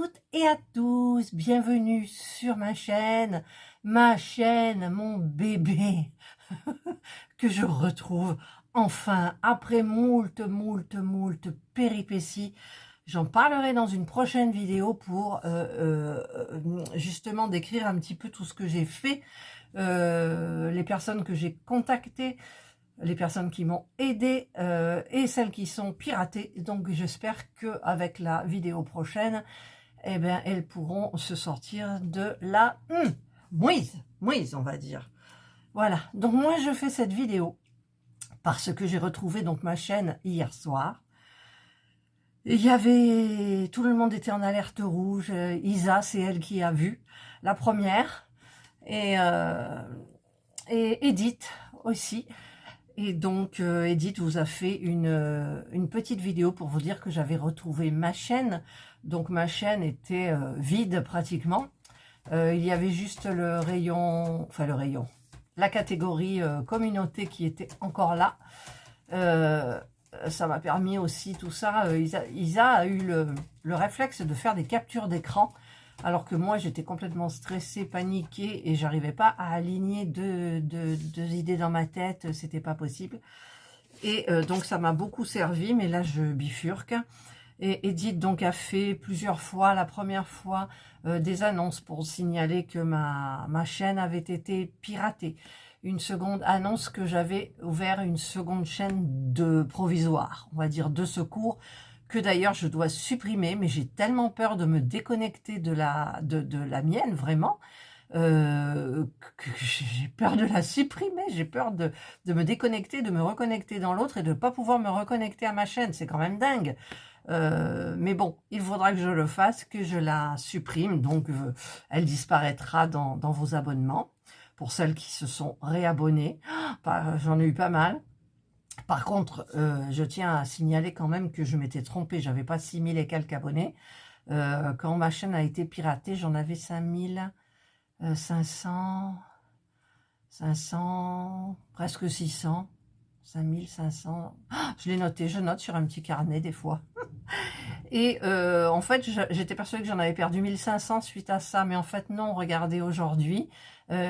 toutes et à tous, bienvenue sur ma chaîne, mon bébé, que je retrouve enfin après moult péripéties. J'en parlerai dans une prochaine vidéo pour justement décrire un petit peu tout ce que j'ai fait, les personnes que j'ai contactées, les personnes qui m'ont aidé et celles qui sont piratées. Donc j'espère qu'avec la vidéo prochaine, eh bien, elles pourront se sortir de la mouise, on va dire. Voilà, donc moi je fais cette vidéo parce que j'ai retrouvé donc ma chaîne hier soir. Il y avait, tout le monde était en alerte rouge. Isa, c'est elle qui a vu la première, et Edith aussi. Et donc Edith vous a fait une petite vidéo pour vous dire que j'avais retrouvé ma chaîne. Donc ma chaîne était vide pratiquement. Il y avait juste le rayon, la catégorie communauté qui était encore là. Ça m'a permis aussi tout ça. Isa a eu le réflexe de faire des captures d'écran, alors que moi j'étais complètement stressée, paniquée, et j'arrivais pas à aligner deux idées dans ma tête, c'était pas possible. Et donc ça m'a beaucoup servi, mais là je bifurque. Et Edith donc a fait plusieurs fois, la première fois, des annonces pour signaler que ma chaîne avait été piratée. Une seconde annonce que j'avais ouvert une seconde chaîne de provisoire, on va dire de secours, que d'ailleurs je dois supprimer, mais j'ai tellement peur de me déconnecter de la mienne, vraiment, que j'ai peur de la supprimer, j'ai peur de me déconnecter, de me reconnecter dans l'autre et de ne pas pouvoir me reconnecter à ma chaîne, c'est quand même dingue. Mais bon, il faudra que je le fasse, que je la supprime, donc elle disparaîtra dans vos abonnements, pour celles qui se sont réabonnées. J'en ai eu pas mal. Par contre, je tiens à signaler quand même que je m'étais trompée, j'avais pas 6000 et quelques abonnés. Quand ma chaîne a été piratée, j'en avais 5500, presque 600, 5500. Je l'ai noté, je note sur un petit carnet des fois. Et en fait, j'étais persuadée que j'en avais perdu 1500 suite à ça, mais en fait non, regardez aujourd'hui,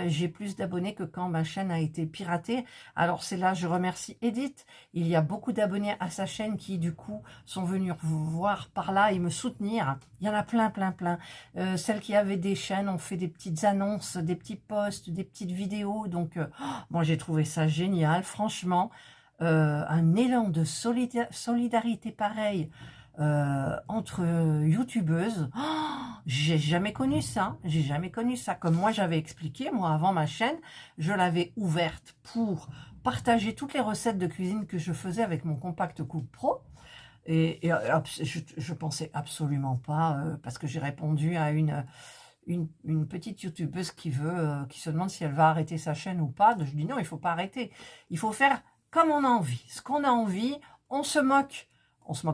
j'ai plus d'abonnés que quand ma chaîne a été piratée. Alors c'est là, je remercie Edith, il y a beaucoup d'abonnés à sa chaîne qui du coup sont venus voir par là et me soutenir. Il y en a plein. Celles qui avaient des chaînes ont fait des petites annonces, des petits posts, des petites vidéos, donc moi j'ai trouvé ça génial, franchement. Un élan de solidarité pareil entre youtubeuses, j'ai jamais connu ça, comme moi j'avais expliqué. Moi avant ma chaîne, je l'avais ouverte pour partager toutes les recettes de cuisine que je faisais avec mon Compact Cook Pro, et je pensais absolument pas, parce que j'ai répondu à une petite youtubeuse qui se demande si elle va arrêter sa chaîne ou pas. Je dis non, il faut pas arrêter, il faut faire comme on a envie, ce qu'on a envie. On se moque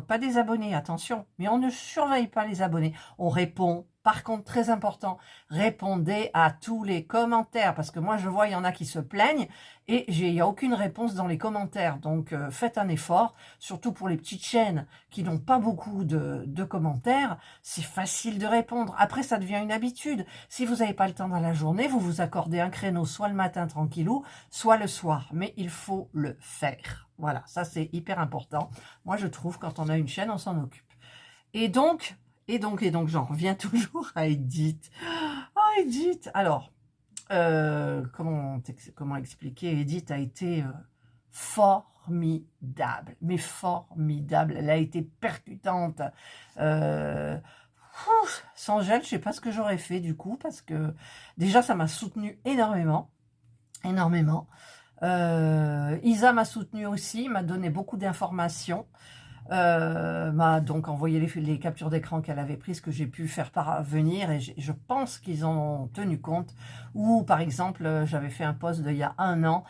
pas des abonnés, attention, mais on ne surveille pas les abonnés, on répond. Par contre, très important, répondez à tous les commentaires, parce que moi je vois, il y en a qui se plaignent et il n'y a aucune réponse dans les commentaires. Donc faites un effort, surtout pour les petites chaînes qui n'ont pas beaucoup de commentaires. C'est facile de répondre, après ça devient une habitude. Si vous n'avez pas le temps dans la journée, vous vous accordez un créneau soit le matin tranquillou, soit le soir, mais il faut le faire. Voilà, ça c'est hyper important. Moi je trouve, quand on a une chaîne, on s'en occupe. Et donc, j'en reviens toujours à Edith. Oh, Edith! Alors, comment expliquer? Edith a été formidable, mais formidable. Elle a été percutante. Sans elle, je sais pas ce que j'aurais fait du coup, parce que déjà, ça m'a soutenue énormément. Isa m'a soutenue aussi, m'a donné beaucoup d'informations. M'a donc envoyé les captures d'écran qu'elle avait prises, que j'ai pu faire parvenir, et je pense qu'ils en ont tenu compte. Ou par exemple, j'avais fait un post d'il y a 1 an,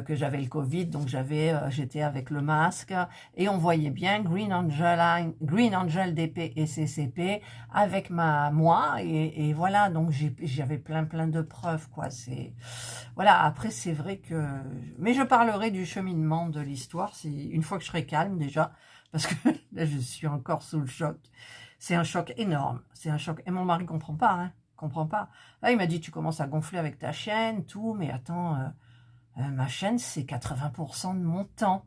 que j'avais le Covid, donc j'étais avec le masque, et on voyait bien Green Angel DP et CCP avec moi, et voilà. Donc j'avais plein de preuves, quoi. C'est voilà. Après c'est vrai que, mais je parlerai du cheminement de l'histoire une fois que je serai calme déjà, parce que là je suis encore sous le choc. c'est un choc énorme. C'est un choc. Et mon mari comprend pas, hein, comprend pas. Là, il m'a dit, tu commences à gonfler avec ta chaîne, tout, mais attends, ma chaîne, c'est 80% de mon temps.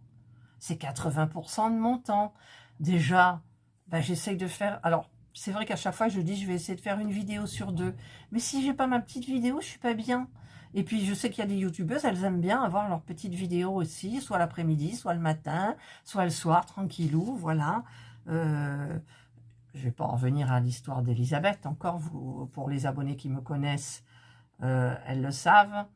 C'est 80% de mon temps. Déjà, ben, j'essaye de faire... Alors, c'est vrai qu'à chaque fois, je dis, je vais essayer de faire une vidéo sur 2. Mais si j'ai pas ma petite vidéo, je suis pas bien. Et puis, je sais qu'il y a des youtubeuses, elles aiment bien avoir leur petite vidéo aussi, soit l'après-midi, soit le matin, soit le soir, tranquillou, voilà. Je vais pas en revenir à l'histoire d'Elisabeth, encore, vous, pour les abonnés qui me connaissent, elles le savent.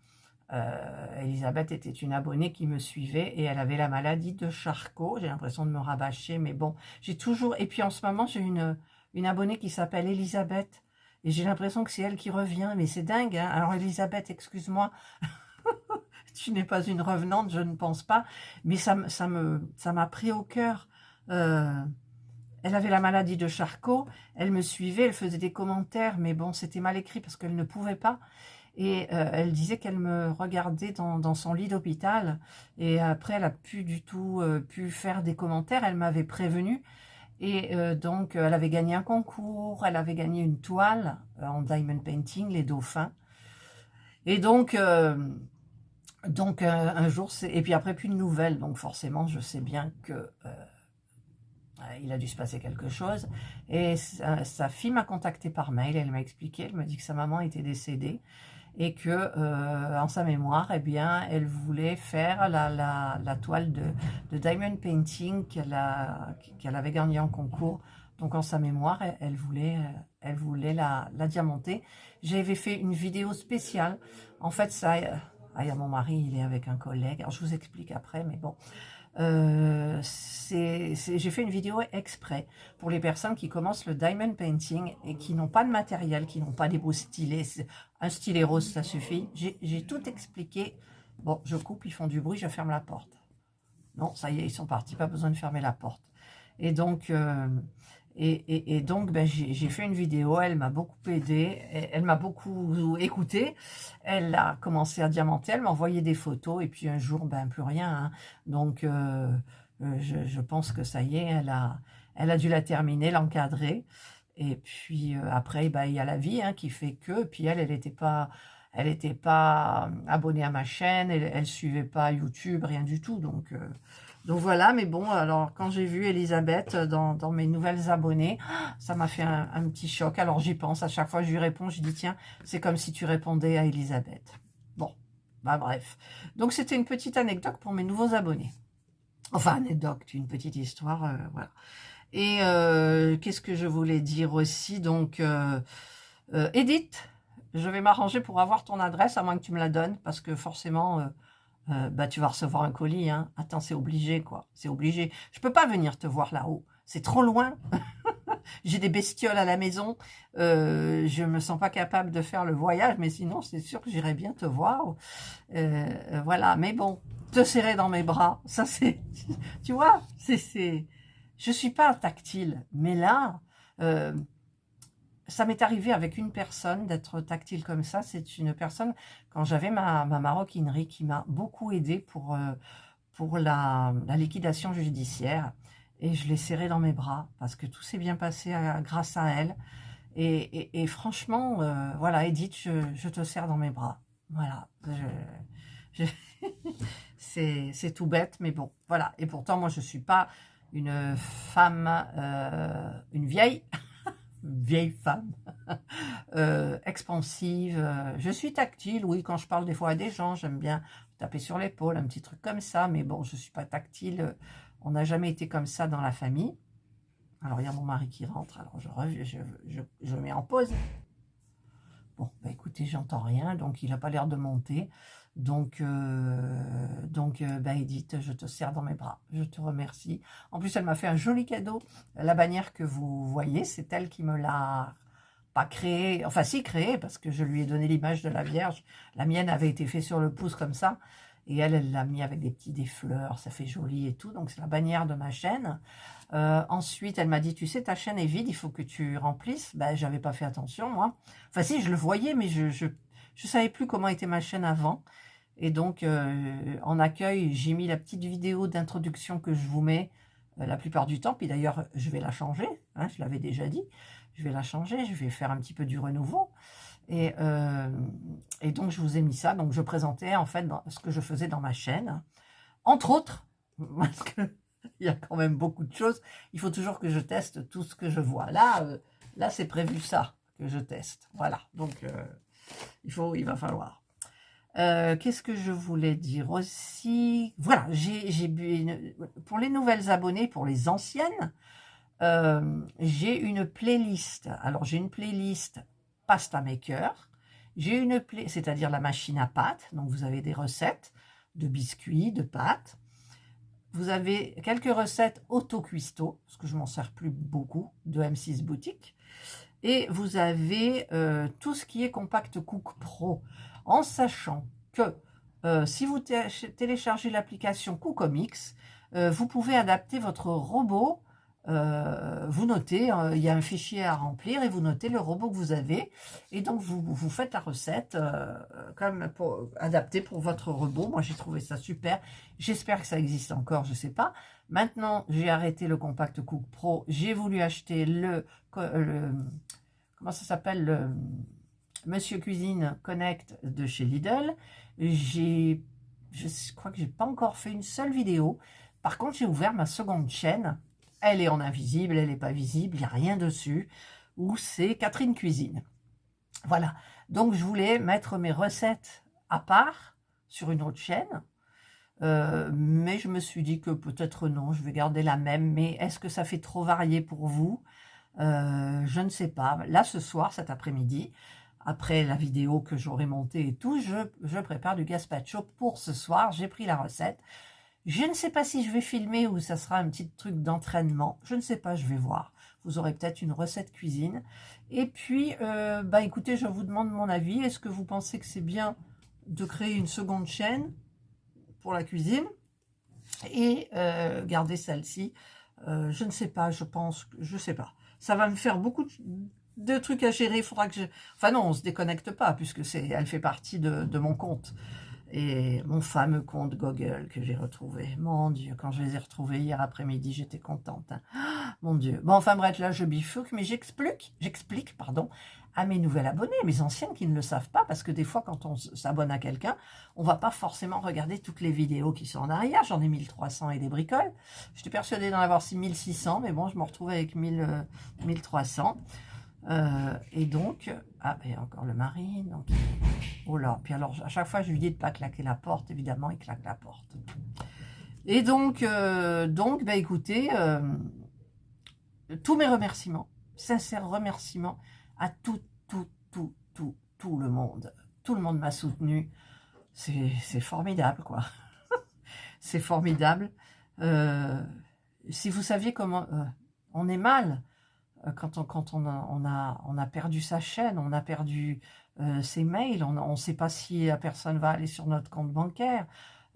Elisabeth était une abonnée qui me suivait et elle avait la maladie de Charcot. J'ai l'impression de me rabâcher, mais bon, j'ai toujours... Et puis en ce moment, j'ai une abonnée qui s'appelle Elisabeth et j'ai l'impression que c'est elle qui revient, mais c'est dingue, hein. Alors Elisabeth, excuse-moi, tu n'es pas une revenante, je ne pense pas, mais ça m'a pris au cœur. Elle avait la maladie de Charcot, elle me suivait, elle faisait des commentaires, mais bon, c'était mal écrit parce qu'elle ne pouvait pas. Et elle disait qu'elle me regardait dans son lit d'hôpital. Et après, elle a plus du tout pu faire des commentaires. Elle m'avait prévenue. Et donc, elle avait gagné un concours. Elle avait gagné une toile en diamond painting, les dauphins. Et donc un jour, et puis après, plus de nouvelles. Donc forcément, je sais bien que... il a dû se passer quelque chose. Et sa fille m'a contactée par mail. Elle m'a expliqué, elle m'a dit que sa maman était décédée. Et que en sa mémoire, eh bien, elle voulait faire la toile de diamond painting qu'elle avait gagnée en concours. Donc en sa mémoire, elle voulait la diamanter. J'avais fait une vidéo spéciale. En fait, ça, il y a mon mari, il est avec un collègue. Alors je vous explique après, mais bon. J'ai fait une vidéo exprès pour les personnes qui commencent le diamond painting et qui n'ont pas de matériel, qui n'ont pas des beaux stylets. Un stylet rose, ça suffit. J'ai tout expliqué. Bon, je coupe, ils font du bruit, je ferme la porte. Non, ça y est, ils sont partis, pas besoin de fermer la porte. Et donc, ben, j'ai fait une vidéo, elle m'a beaucoup aidée, elle m'a beaucoup écoutée, elle a commencé à diamanter, elle m'a envoyé des photos, et puis un jour, ben plus rien, hein. Donc, je pense que ça y est, elle a dû la terminer, l'encadrer, et puis après, ben, il y a la vie, hein, qui fait que, puis elle était pas abonnée à ma chaîne, elle suivait pas YouTube, rien du tout, donc voilà, mais bon, alors quand j'ai vu Elisabeth dans mes nouvelles abonnées, ça m'a fait un petit choc. Alors j'y pense, à chaque fois que je lui réponds, je dis tiens, c'est comme si tu répondais à Elisabeth. Bon, bah bref. Donc c'était une petite anecdote pour mes nouveaux abonnés. Enfin, anecdote, une petite histoire, voilà. Et qu'est-ce que je voulais dire aussi? Donc, Edith, je vais m'arranger pour avoir ton adresse, à moins que tu me la donnes, parce que forcément... bah, tu vas recevoir un colis, hein. Attends, c'est obligé, quoi. C'est obligé. Je peux pas venir te voir là-haut. C'est trop loin. J'ai des bestioles à la maison. Je me sens pas capable de faire le voyage, mais sinon, c'est sûr que j'irai bien te voir. Voilà. Mais bon, te serrer dans mes bras, ça c'est... Tu vois, je suis pas tactile. Mais là... ça m'est arrivé avec une personne d'être tactile comme ça. C'est une personne, quand j'avais ma maroquinerie, qui m'a beaucoup aidé pour la liquidation judiciaire. Et je l'ai serrée dans mes bras parce que tout s'est bien passé grâce à elle. Et franchement, voilà, Edith, je te serre dans mes bras. Voilà. C'est tout bête, mais bon, voilà. Et pourtant, moi, je ne suis pas une femme, une vieille femme expansive. Je suis tactile, oui, quand je parle des fois à des gens, j'aime bien taper sur l'épaule, un petit truc comme ça, mais bon, je ne suis pas tactile. On n'a jamais été comme ça dans la famille. Alors, il y a mon mari qui rentre, alors je mets en pause. Bon, bah écoutez, j'entends rien, donc il n'a pas l'air de monter. Donc bah Edith, je te serre dans mes bras, je te remercie. En plus, elle m'a fait un joli cadeau. La bannière que vous voyez, c'est elle qui me l'a pas créée, enfin si créée, parce que je lui ai donné l'image de la Vierge. La mienne avait été faite sur le pouce comme ça, et elle l'a mis avec des fleurs, ça fait joli et tout. Donc c'est la bannière de ma chaîne. Ensuite, elle m'a dit, tu sais, ta chaîne est vide, il faut que tu remplisses. Ben, j'avais pas fait attention, moi. Enfin si, je le voyais, mais je savais plus comment était ma chaîne avant. Et donc, en accueil, j'ai mis la petite vidéo d'introduction que je vous mets la plupart du temps. Puis d'ailleurs, je vais la changer, hein, je l'avais déjà dit. Je vais la changer, je vais faire un petit peu du renouveau. Et donc, je vous ai mis ça. Donc, je présentais en fait ce que je faisais dans ma chaîne. Entre autres, parce qu'il y a quand même beaucoup de choses. Il faut toujours que je teste tout ce que je vois. Là c'est prévu ça, que je teste. Voilà, donc il va falloir. Qu'est-ce que je voulais dire aussi? Voilà, pour les nouvelles abonnées, pour les anciennes, j'ai une playlist. Alors, j'ai une playlist Pasta Maker. J'ai une playlist, c'est-à-dire la machine à pâtes. Donc, vous avez des recettes de biscuits, de pâtes. Vous avez quelques recettes auto-cuistot, parce que je m'en sers plus beaucoup, de M6 Boutique. Et vous avez tout ce qui est Compact Cook Pro, en sachant que si vous téléchargez l'application Cookomix, vous pouvez adapter votre robot. Vous notez, il y a un fichier à remplir et vous notez le robot que vous avez. Et donc, vous faites la recette comme adaptée pour votre robot. Moi, j'ai trouvé ça super. J'espère que ça existe encore, je ne sais pas. Maintenant, j'ai arrêté le Compact Cook Pro. J'ai voulu acheter comment ça s'appelle, le Monsieur Cuisine Connect de chez Lidl. Je crois que j'ai pas encore fait une seule vidéo. Par contre, j'ai ouvert ma seconde chaîne. Elle est en invisible, elle n'est pas visible, il n'y a rien dessus. Où c'est Catherine Cuisine. Voilà. Donc, je voulais mettre mes recettes à part sur une autre chaîne. Mais je me suis dit que peut-être non, je vais garder la même. Mais est-ce que ça fait trop varié pour vous? Je ne sais pas. Là, ce soir, cet après-midi, après la vidéo que j'aurai montée et tout, je prépare du gazpacho pour ce soir. J'ai pris la recette. Je ne sais pas si je vais filmer ou ça sera un petit truc d'entraînement. Je ne sais pas, je vais voir. Vous aurez peut-être une recette cuisine. Et puis, écoutez, je vous demande mon avis. Est-ce que vous pensez que c'est bien de créer une seconde chaîne pour la cuisine et garder celle-ci? Je ne sais pas, je sais pas. Ça va me faire beaucoup de trucs à gérer. Il faudra que je... Enfin non, on ne se déconnecte pas puisque elle fait partie de mon compte. Et mon fameux compte Google que j'ai retrouvé. Mon Dieu, quand je les ai retrouvés hier après-midi, j'étais contente. Hein. Mon Dieu. Bon, enfin bref, là je bifurque, mais j'explique, à mes nouvelles abonnés, mes anciennes qui ne le savent pas, parce que des fois, quand on s'abonne à quelqu'un, on ne va pas forcément regarder toutes les vidéos qui sont en arrière. J'en ai 1300 et des bricoles. J'étais persuadée d'en avoir 1600, mais bon, je me retrouve avec 1300. Et donc, il y a encore le mari, donc, oh là, puis alors à chaque fois je lui dis de ne pas claquer la porte, évidemment il claque la porte. Et donc écoutez, tous mes remerciements, sincères remerciements à tout le monde. Tout le monde m'a soutenu, c'est formidable quoi, c'est formidable. Si vous saviez comment on est mal, quand on a perdu sa chaîne, on a perdu ses mails, on ne sait pas si la personne va aller sur notre compte bancaire.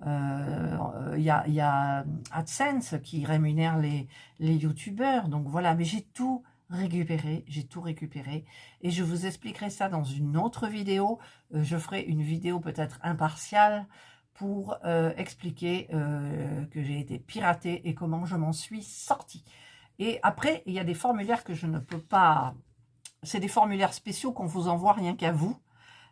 Il y a AdSense qui rémunère les youtubeurs. Donc voilà, mais j'ai tout récupéré, et je vous expliquerai ça dans une autre vidéo. Je ferai une vidéo peut-être impartiale pour expliquer que j'ai été piratée et comment je m'en suis sortie. Et après, il y a des formulaires que je ne peux pas... C'est des formulaires spéciaux qu'on vous envoie rien qu'à vous.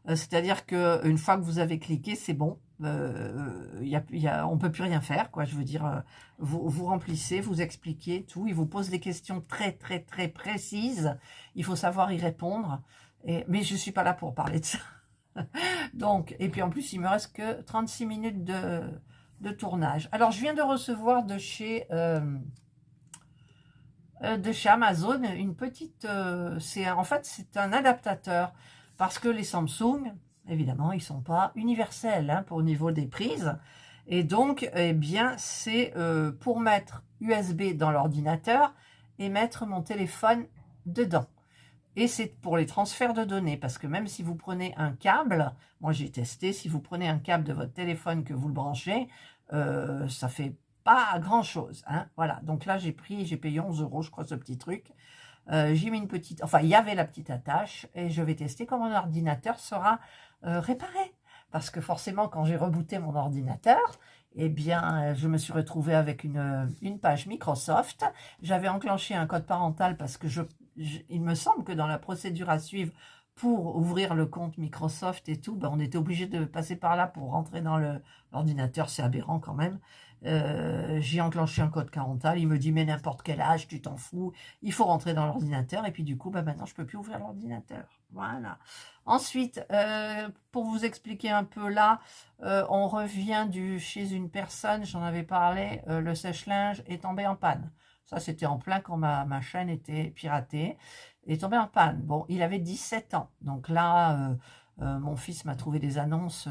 C'est-à-dire qu'une fois que vous avez cliqué, c'est bon. On ne peut plus rien faire, quoi. Je veux dire, vous remplissez, vous expliquez tout. Ils vous posent des questions très, très, très précises. Il faut savoir y répondre. Mais je ne suis pas là pour parler de ça. Donc, et puis en plus, il me reste que 36 minutes de tournage. Alors, je viens de recevoir de chez Amazon une petite... en fait, c'est un adaptateur. Parce que les Samsung, évidemment, ils ne sont pas universels hein, au niveau des prises. Et donc, eh bien, c'est pour mettre USB dans l'ordinateur et mettre mon téléphone dedans. Et c'est pour les transferts de données, parce que même si vous prenez un câble, moi j'ai testé, si vous prenez un câble de votre téléphone que vous le branchez, ça fait pas grand-chose. Hein, voilà, donc là j'ai payé 11 €, je crois, ce petit truc. J'ai mis une petite, enfin il y avait la petite attache, et je vais tester comment mon ordinateur sera réparé. Parce que forcément, quand j'ai rebooté mon ordinateur, eh bien, je me suis retrouvée avec une page Microsoft. J'avais enclenché un code parental parce que il me semble que dans la procédure à suivre pour ouvrir le compte Microsoft et tout, ben, on était obligé de passer par là pour rentrer dans l'ordinateur. C'est aberrant quand même. J'ai enclenché un code parental. Il me dit, mais n'importe quel âge, tu t'en fous. Il faut rentrer dans l'ordinateur. Et puis du coup, ben, maintenant, je peux plus ouvrir l'ordinateur. Voilà. Ensuite, pour vous expliquer un peu là, on revient chez une personne, j'en avais parlé, le sèche-linge est tombé en panne. Ça, c'était en plein quand ma chaîne était piratée. Il est tombé en panne. Bon, il avait 17 ans. Donc là, mon fils m'a trouvé des annonces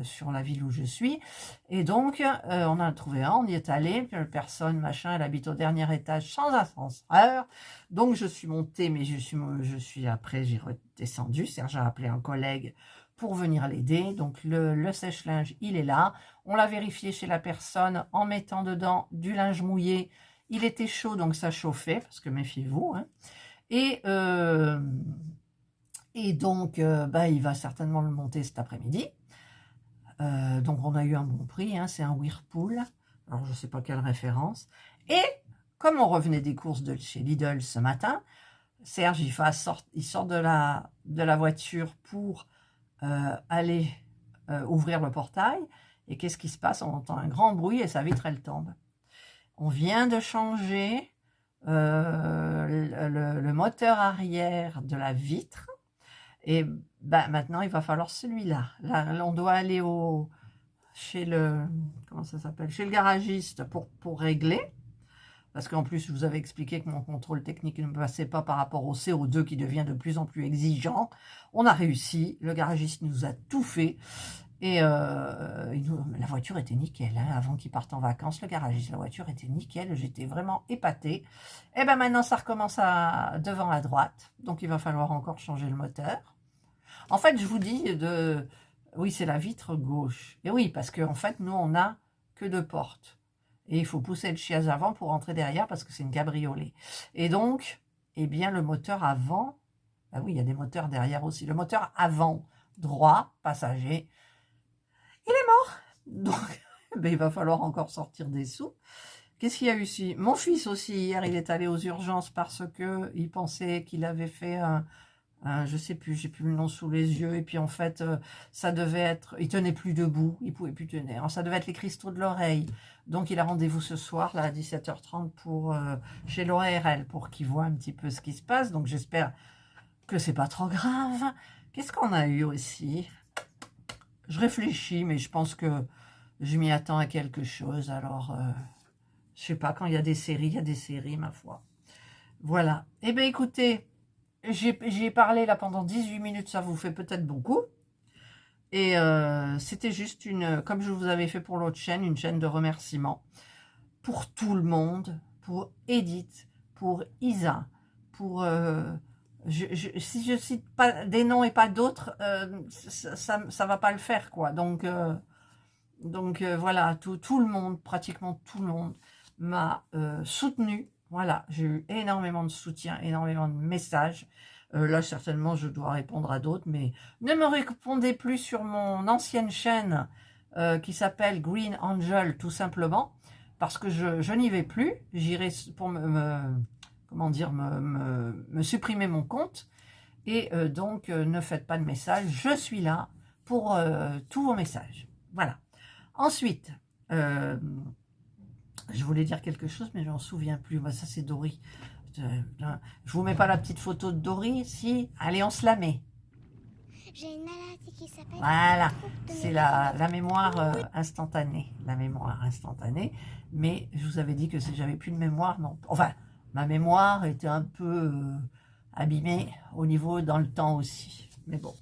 sur la ville où je suis. Et donc, on en a trouvé un, on y est allé. Puis la personne, machin, elle habite au dernier étage sans ascenseur. Donc, je suis montée, mais après, j'ai redescendu. Serge a appelé un collègue pour venir l'aider. Donc, le sèche-linge, il est là. On l'a vérifié chez la personne en mettant dedans du linge mouillé. Il était chaud, donc ça chauffait, parce que méfiez-vous. Hein. Et donc, bah, il va certainement le monter cet après-midi. Donc, on a eu un bon prix. Hein, c'est un Whirlpool. Alors, je ne sais pas quelle référence. Et comme on revenait des courses de chez Lidl ce matin, Serge, il sort de la voiture pour aller ouvrir le portail. Et qu'est-ce qui se passe? On entend un grand bruit et sa vitre, elle tombe. On vient de changer le moteur arrière de la vitre. Et ben, maintenant, il va falloir celui-là. Là, on doit aller chez le garagiste pour régler. Parce qu'en plus, je vous avais expliqué que mon contrôle technique ne passait pas par rapport au CO2 qui devient de plus en plus exigeant. On a réussi. Le garagiste nous a tout fait. Et la voiture était nickel. Hein, avant qu'il parte en vacances, le garagiste, la voiture était nickel. J'étais vraiment épatée. Et bien maintenant, ça recommence devant à droite. Donc, il va falloir encore changer le moteur. En fait, je vous dis, oui, c'est la vitre gauche. Et oui, parce qu'en fait, nous, on n'a que 2 portes. Et il faut pousser le chiaz avant pour rentrer derrière parce que c'est une cabriolet. Et donc, eh bien, le moteur avant, ah oui, il y a des moteurs derrière aussi. Le moteur avant, droit, passager, il est mort. Donc, ben, il va falloir encore sortir des sous. Qu'est-ce qu'il y a eu ici? Mon fils aussi, hier, il est allé aux urgences parce qu'il pensait qu'il avait fait je sais plus, j'ai plus le nom sous les yeux. Et puis en fait, ça devait être, il tenait plus debout, il pouvait plus tenir. Alors, ça devait être les cristaux de l'oreille. Donc il a rendez-vous ce soir, là, à 17h30 chez l'ORL pour qu'il voit un petit peu ce qui se passe. Donc j'espère que c'est pas trop grave. Qu'est-ce qu'on a eu aussi? Je réfléchis, mais je pense que je m'y attends à quelque chose. Alors, je sais pas, quand il y a des séries, il y a des séries, ma foi. Voilà. Eh bien, écoutez, j'ai parlé là pendant 18 minutes, ça vous fait peut-être beaucoup. Et c'était juste comme je vous avais fait pour l'autre chaîne, une chaîne de remerciements pour tout le monde, pour Edith, pour Isa, pour... si je cite pas des noms et pas d'autres, ça va pas le faire, quoi. Donc voilà, tout le monde, pratiquement tout le monde m'a soutenu. Voilà, j'ai eu énormément de soutien, énormément de messages. Là, certainement, je dois répondre à d'autres, mais ne me répondez plus sur mon ancienne chaîne qui s'appelle Green Angel, tout simplement, parce que je n'y vais plus. J'irai pour comment dire, me supprimer mon compte. Et donc, ne faites pas de messages. Je suis là pour tous vos messages. Voilà. Ensuite, je voulais dire quelque chose, mais je m'en souviens plus. Bah, ça, c'est Dory. Je vous mets pas la petite photo de Dory? Si, allez, on se la met. J'ai une maladie qui s'appelle... Voilà, c'est la mémoire instantanée. La mémoire instantanée. Mais je vous avais dit que si j'avais plus de mémoire, non. Enfin, ma mémoire était un peu abîmée au niveau dans le temps aussi. Mais bon.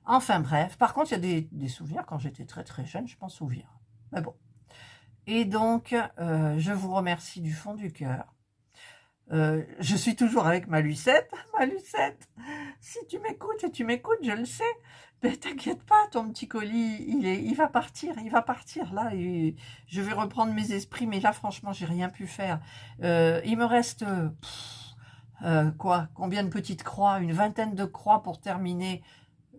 Enfin bref. Par contre, il y a des souvenirs quand j'étais très très jeune, je m'en souviens. Mais bon. Et donc, je vous remercie du fond du cœur. Je suis toujours avec ma Lucette. Ma Lucette, si tu m'écoutes, et tu m'écoutes, je le sais, mais t'inquiète pas, ton petit colis, il va partir là. Je vais reprendre mes esprits, mais là, franchement, j'ai rien pu faire. Il me reste, combien de petites croix? Une vingtaine de croix pour terminer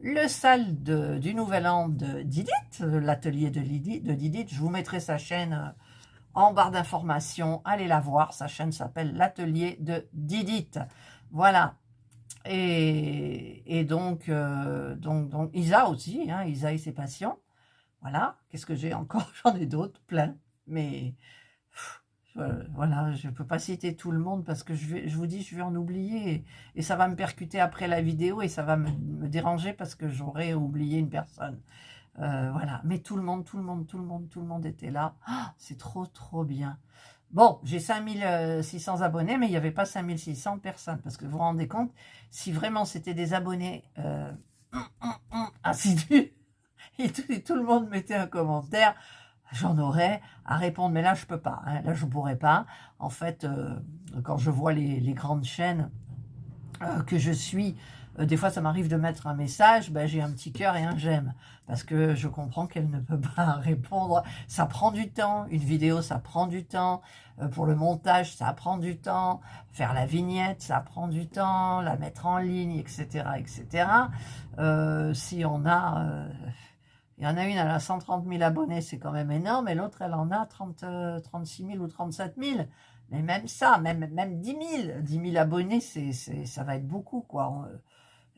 le sal du Nouvel An de Didit, l'atelier de Didit. Je vous mettrai sa chaîne en barre d'informations. Allez la voir, sa chaîne s'appelle l'atelier de Didit. Voilà. Et donc, Isa aussi, hein, Isa et ses patients. Voilà. Qu'est-ce que j'ai encore? J'en ai d'autres, plein. Mais voilà, je ne peux pas citer tout le monde parce que je vous dis, je vais en oublier. Et ça va me percuter après la vidéo et ça va me déranger parce que j'aurais oublié une personne. Voilà. Mais tout le monde était là. Ah, c'est trop bien. Bon, j'ai 5600 abonnés, mais il n'y avait pas 5600 personnes. Parce que vous vous rendez compte, si vraiment c'était des abonnés assidus, et tout le monde mettait un commentaire, j'en aurais à répondre. Mais là, je peux pas. Hein, là, je pourrais pas. En fait, quand je vois les grandes chaînes que je suis, des fois, ça m'arrive de mettre un message, ben, j'ai un petit cœur et un j'aime. Parce que je comprends qu'elle ne peut pas répondre. Ça prend du temps. Une vidéo, ça prend du temps. Pour le montage, ça prend du temps. Faire la vignette, ça prend du temps. La mettre en ligne, etc. etc. Si on a... il y en a une, elle a 130 000 abonnés, c'est quand même énorme. Et l'autre, elle en a 36 000 ou 37 000. Mais même ça, même 10 000. 10 000 abonnés, ça va être beaucoup, quoi.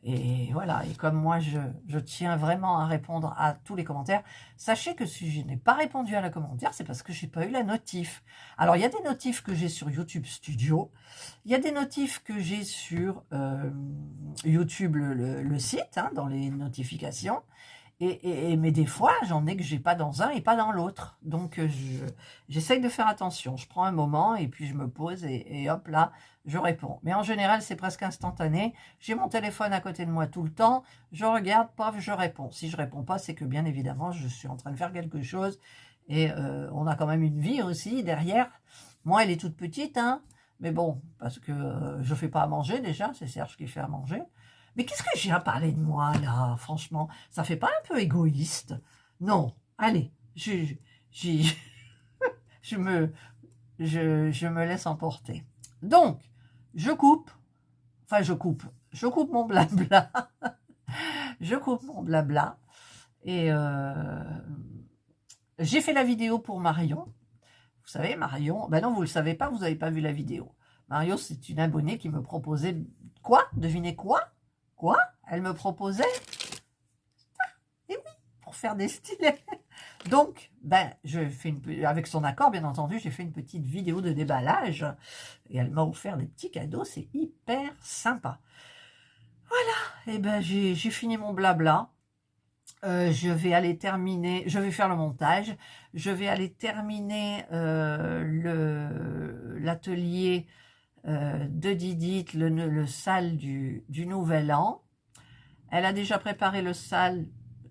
Et voilà, et comme moi, je tiens vraiment à répondre à tous les commentaires, sachez que si je n'ai pas répondu à la commentaire, c'est parce que j'ai pas eu la notif. Alors, il y a des notifs que j'ai sur YouTube Studio, il y a des notifs que j'ai sur YouTube, le site, hein, dans les notifications, mais des fois, j'en ai que j'ai pas dans un et pas dans l'autre. Donc, j'essaye de faire attention. Je prends un moment et puis je me pose et hop là, je réponds. Mais en général, c'est presque instantané. J'ai mon téléphone à côté de moi tout le temps. Je regarde, paf, je réponds. Si je réponds pas, c'est que bien évidemment, je suis en train de faire quelque chose. Et on a quand même une vie aussi derrière. Moi, elle est toute petite, hein. Mais bon, parce que je fais pas à manger déjà. C'est Serge qui fait à manger. Mais qu'est-ce que j'ai à parler de moi, là, franchement? Ça fait pas un peu égoïste? Non, allez, je me laisse emporter. Donc, je coupe mon blabla, je coupe mon blabla, et j'ai fait la vidéo pour Marion. Vous savez, Marion, ben non, vous le savez pas, vous n'avez pas vu la vidéo. Marion, c'est une abonnée qui me proposait quoi? Devinez quoi? Quoi? Elle me proposait, et oui, pour faire des stylets. Donc, ben, avec son accord, bien entendu, j'ai fait une petite vidéo de déballage. Et elle m'a offert des petits cadeaux, c'est hyper sympa. Voilà, et ben j'ai fini mon blabla. Je vais aller terminer, je vais faire le montage. Je vais aller terminer l'atelier de Didit, le sal du Nouvel An. Elle a déjà préparé le sal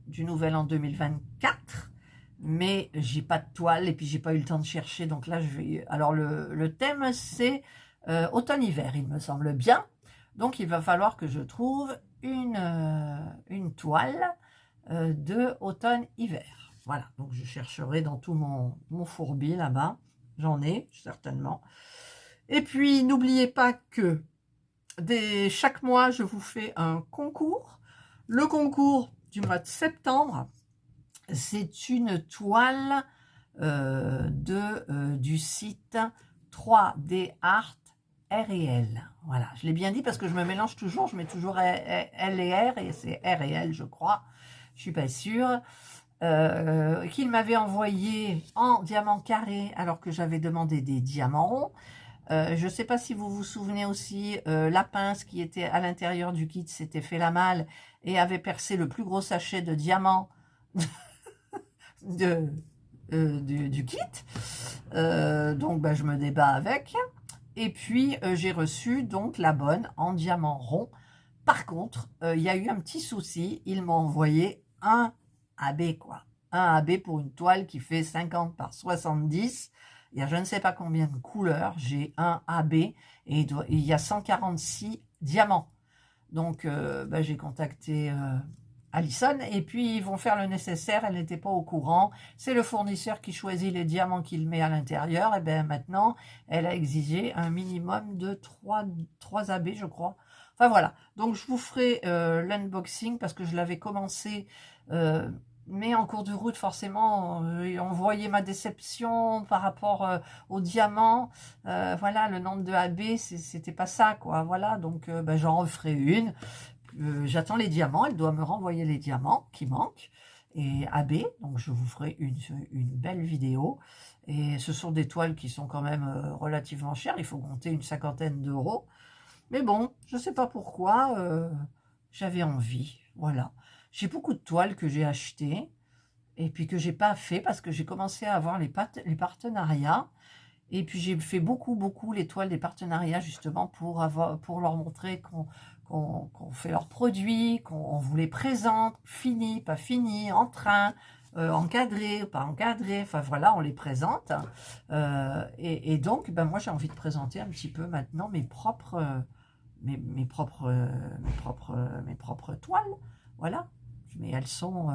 du Nouvel An 2024, mais j'ai pas de toile et puis j'ai pas eu le temps de chercher. Donc là, je vais. Alors le thème c'est automne-hiver, il me semble bien. Donc il va falloir que je trouve une toile de automne-hiver. Voilà. Donc je chercherai dans tout mon fourbi là-bas. J'en ai certainement. Et puis n'oubliez pas que chaque mois, je vous fais un concours. Le concours du mois de septembre, c'est une toile du site 3D Art R&L. Voilà, je l'ai bien dit parce que je me mélange toujours, je mets toujours L et R, et c'est R et L, je crois. Je suis pas sûre. Qu'il m'avait envoyé en diamant carré alors que j'avais demandé des diamants ronds. Je ne sais pas si vous vous souvenez aussi, la pince qui était à l'intérieur du kit s'était fait la malle et avait percé le plus gros sachet de diamants du kit. Donc je me débat avec. Et puis j'ai reçu donc la bonne en diamant rond. Par contre, il y a eu un petit souci. Ils m'ont envoyé un AB, quoi. Un AB pour une toile qui fait 50 par 70. Il y a je ne sais pas combien de couleurs. J'ai un AB et il y a 146 diamants. Donc, j'ai contacté Alison et puis ils vont faire le nécessaire. Elle n'était pas au courant. C'est le fournisseur qui choisit les diamants qu'il met à l'intérieur. Et bien maintenant, elle a exigé un minimum de 3 AB, je crois. Enfin voilà, donc je vous ferai l'unboxing parce que je l'avais commencé, mais en cours de route forcément, on voyait ma déception par rapport au diamant. Voilà, le nombre de AB, c'était pas ça, quoi. Voilà, donc ben, j'en referai une. J'attends les diamants, elle doit me renvoyer les diamants qui manquent. Et AB, donc je vous ferai une belle vidéo. Et ce sont des toiles qui sont quand même relativement chères, il faut compter une 50aine d'euros. Mais bon, je ne sais pas pourquoi, j'avais envie, voilà. J'ai beaucoup de toiles que j'ai achetées et puis que j'ai pas fait parce que j'ai commencé à avoir les partenariats. Et puis j'ai fait beaucoup les toiles des partenariats justement pour leur montrer qu'on fait leurs produits, qu'on vous les présente, fini, pas fini, en train, encadré, pas encadré, enfin voilà, on les présente. Et donc, ben, moi j'ai envie de présenter un petit peu maintenant mes propres toiles, voilà. Mais elles sont,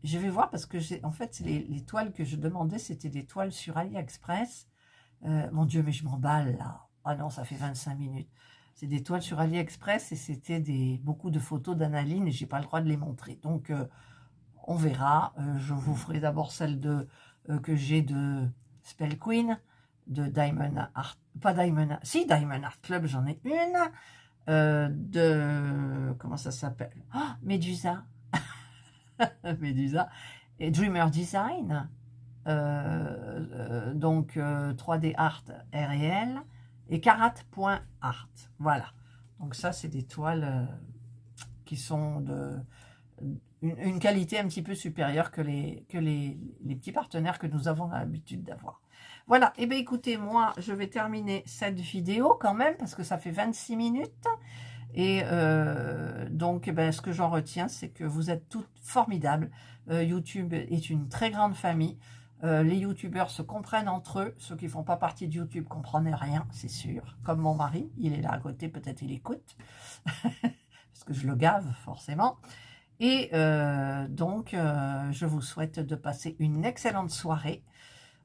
je vais voir parce que en fait les toiles que je demandais c'était des toiles sur AliExpress. Mon Dieu, mais je m'emballe là. Ah non, ça fait 25 minutes. C'est des toiles sur AliExpress et c'était beaucoup de photos d'Analine et j'ai pas le droit de les montrer. Donc on verra. Je vous ferai d'abord celle que j'ai de Spell Queen, de Diamond Art, pas Diamond, si Diamond Art Club, j'en ai une, de, comment ça s'appelle, Medusa, Medusa, et Dreamer Design, donc 3D Art RL, et Karat.art, voilà. Donc ça, c'est des toiles qui sont une qualité un petit peu supérieure que les petits partenaires que nous avons l'habitude d'avoir. Voilà, et bien écoutez, moi je vais terminer cette vidéo quand même parce que ça fait 26 minutes. Et donc ce que j'en retiens, c'est que vous êtes toutes formidables. YouTube est une très grande famille. Les youtubeurs se comprennent entre eux. Ceux qui ne font pas partie de YouTube ne comprennent rien, c'est sûr. Comme mon mari, il est là à côté, peut-être il écoute. Parce que je le gave forcément. Et donc, je vous souhaite de passer une excellente soirée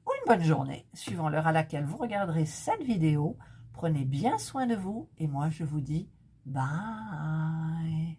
ou une bonne journée, suivant l'heure à laquelle vous regarderez cette vidéo. Prenez bien soin de vous et moi, je vous dis bye.